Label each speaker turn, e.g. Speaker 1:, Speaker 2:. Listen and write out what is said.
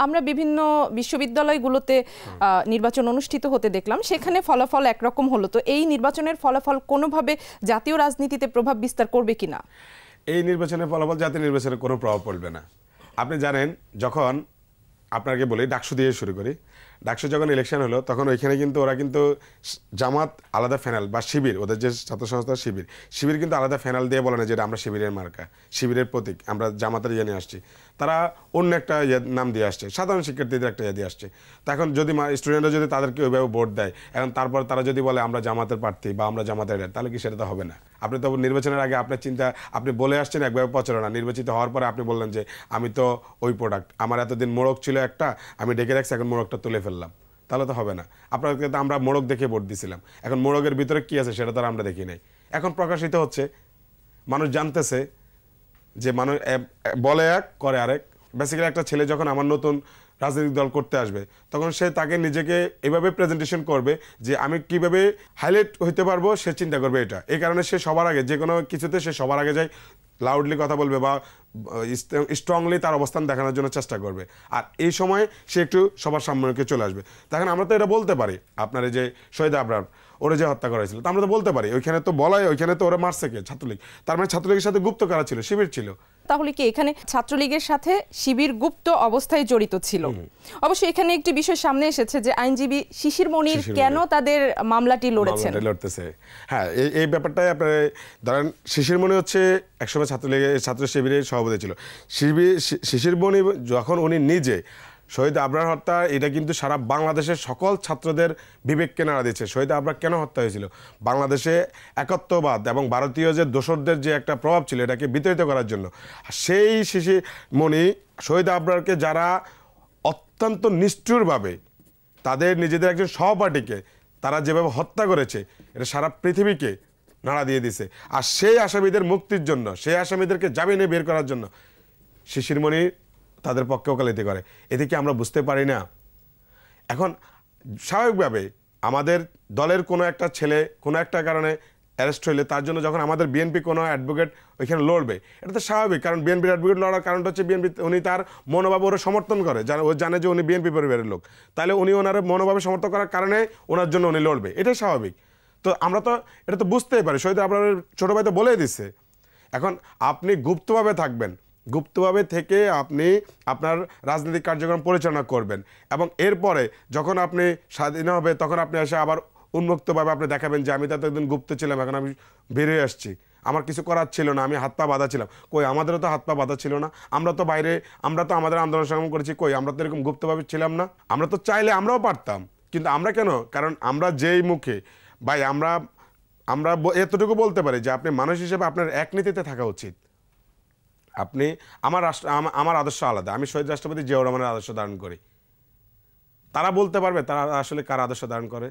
Speaker 1: আমরা বিভিন্ন বিশ্ববিদ্যালয়গুলোতে নির্বাচন অনুষ্ঠিত হতে দেখলাম, সেখানে ফলাফল একরকম হলো। তো এই নির্বাচনের ফলাফল কোনোভাবে জাতীয় রাজনীতিতে প্রভাব বিস্তার করবে কিনা?
Speaker 2: এই নির্বাচনের ফলাফল জাতীয় নির্বাচনে কোনো প্রভাব পড়বে না। আপনি জানেন, যখন আপনাকে বলি ডাকসু দিয়ে শুরু করি, ডাকসু যখন ইলেকশন হলো তখন ওইখানে কিন্তু ওরা কিন্তু জামাত আলাদা ফ্যানাল বা শিবির, ওদের যে ছাত্র সংস্থার শিবির কিন্তু আলাদা ফ্যানাল দিয়ে বলে না যেটা আমরা শিবিরের মার্কা, শিবিরের প্রতীক, আমরা জামাতের ইয়ে নিয়ে আসছি। তারা অন্য একটা নাম দিয়ে আসছে, সাধারণ শিক্ষার্থীদের একটা ইয়ে দিয়ে আসছে। তো এখন যদি স্টুডেন্টরা যদি তাদেরকে ওইভাবে ভোট দেয়, এখন তারপর তারা যদি বলে আমরা জামাতের প্রার্থী বা আমরা জামাতের, তাহলে কি সেটা তো হবে না? আপনি তো নির্বাচনের আগে আপনার চিন্তা, আপনি বলে আসছেন একভাবে প্রচারণা, নির্বাচিত হওয়ার পরে আপনি বললেন যে আমি তো ওই প্রোডাক্ট, আমার এতদিন মোড়ক ছিল একটা, আমি ডেকে রাখছি, এখন মোড়কটা তুলে ফেললাম, তাহলে তো হবে না। আপনাকে তো আমরা মোড়ক দেখে ভোট দিছিলাম, এখন মোড়কের ভিতরে কি আছে সেটা তো আমরা দেখি নাই। এখন প্রকাশিত হচ্ছে, মানুষ জানতেছে যে মানুষ বলে এক করে আরেক। বেসিক্যালি একটা ছেলে যখন আমার নতুন রাজনৈতিক দল করতে আসবে, তখন সে তাকে নিজেকে এভাবে প্রেজেন্টেশন করবে যে আমি কিভাবে হাইলাইট হইতে পারবো, সে চিন্তা করবে এটা। এই কারণে সে সবার আগে যে কোনো কিছুতে সে সবার আগে যায়, লাউডলি কথা বলবে বা স্ট্রংলি তার অবস্থান দেখানোর জন্য চেষ্টা করবে। আর এই সময় সে একটু সবার সামনে চলে আসবে। তখন আমরা তো এটা বলতে পারি, আপনার এই যে শহীদ আবরার, ওরা যে হত্যা করা হয়েছিল, তো আমরা তো বলতে পারি ওইখানে তো বলাই, ওইখানে তো ওরা মারছে কে? ছাত্রলীগ। তার মানে ছাত্রলীগের সাথে গুপ্ত কারা ছিল? শিবির ছিল।
Speaker 1: তাহলে কি এখানে ছাত্রলীগের সাথে শিবির গুপ্ত অবস্থায় জড়িত ছিল? অবশ্য এখানে একটি বিষয় সামনে এসেছে যে আইনজীবী শিশির মনির কেন তাদের মামলাটি লড়তেছে।
Speaker 2: হ্যাঁ, এই ব্যাপারটাই আপনার ধরেন, শিশির মনি হচ্ছে একসময় ছাত্রলীগের ছাত্র শিবিরের সভাপতি ছিল। শিশির মনি যখন উনি নিজে শহীদ আবরার হত্যা, এটা কিন্তু সারা বাংলাদেশের সকল ছাত্রদের বিবেককে নাড়া দিচ্ছে। শহীদ আবরার কেন হত্যা হয়েছিল? বাংলাদেশে একত্ববাদ এবং ভারতীয় যে দোসরদের যে একটা প্রভাব ছিল, এটাকে বিতাড়িত করার জন্য। সেই শিশির মনি শহীদ আবরারকে যারা অত্যন্ত নিষ্ঠুরভাবে তাদের নিজেদের একজন সহপাঠীকে তারা যেভাবে হত্যা করেছে, এটা সারা পৃথিবীকে নাড়া দিয়ে দিছে। আর সেই আসামিদের মুক্তির জন্য, সেই আসামিদেরকে জামিনে বের করার জন্য শিশির মনি তাদের পক্ষে ওকালতি করে। এতে কি আমরা বুঝতে পারি না? এখন স্বাভাবিকভাবে আমাদের দলের কোনো একটা ছেলে কোনো একটা কারণে অ্যারেস্ট হইলে তার জন্য যখন আমাদের বিএনপি কোনো অ্যাডভোকেট ওইখানে লড়বে, এটা তো স্বাভাবিক। কারণ বিএনপির অ্যাডভোকেট লড়ার কারণটা হচ্ছে বিএনপি, উনি তার মনোভাব ওরা সমর্থন করে, ও জানে যে উনি বিএনপি পরিবারের লোক, তাহলে উনি ওনার মনোভাবে সমর্থন করার কারণে ওনার জন্য উনি লড়বে, এটাই স্বাভাবিক। তো আমরা তো এটা তো বুঝতেই পারি, শহীদ আপনার ছোটো ভাই তো বলেই দিচ্ছে। এখন আপনি গুপ্তভাবে থাকবেন, গুপ্তভাবে থেকে আপনি আপনার রাজনৈতিক কার্যক্রম পরিচালনা করবেন, এবং এরপরে যখন আপনি স্বাধীন হবে তখন আপনি এসে আবার উন্মুক্তভাবে আপনি দেখাবেন যে আমি তো এতদিন গুপ্ত ছিলাম, এখন আমি বেরিয়ে আসছি, আমার কিছু করার ছিল না, আমি হাত পা বাঁধা ছিলাম। কই, আমাদেরও তো হাত পা বাঁধা ছিল না, আমরা তো বাইরে, আমরা তো আমাদের আন্দোলন সংগ্রাম করেছি, কই আমরা তো এরকম গুপ্তভাবে ছিলাম না? আমরা তো চাইলে আমরাও পারতাম, কিন্তু আমরা কেন? কারণ আমরা যেই মুখে ভাই, আমরা এতটুকু বলতে পারি যে আপনি মানুষ হিসেবে আপনার এক নীতিতে থাকা উচিত। আপনি আমার আদর্শ আলাদা, আমি শহীদ রাষ্ট্রপতি জিয়াউর রহমানের আদর্শ ধারণ করি। তারা বলতে পারবে তারা আসলে কার আদর্শ ধারণ করে?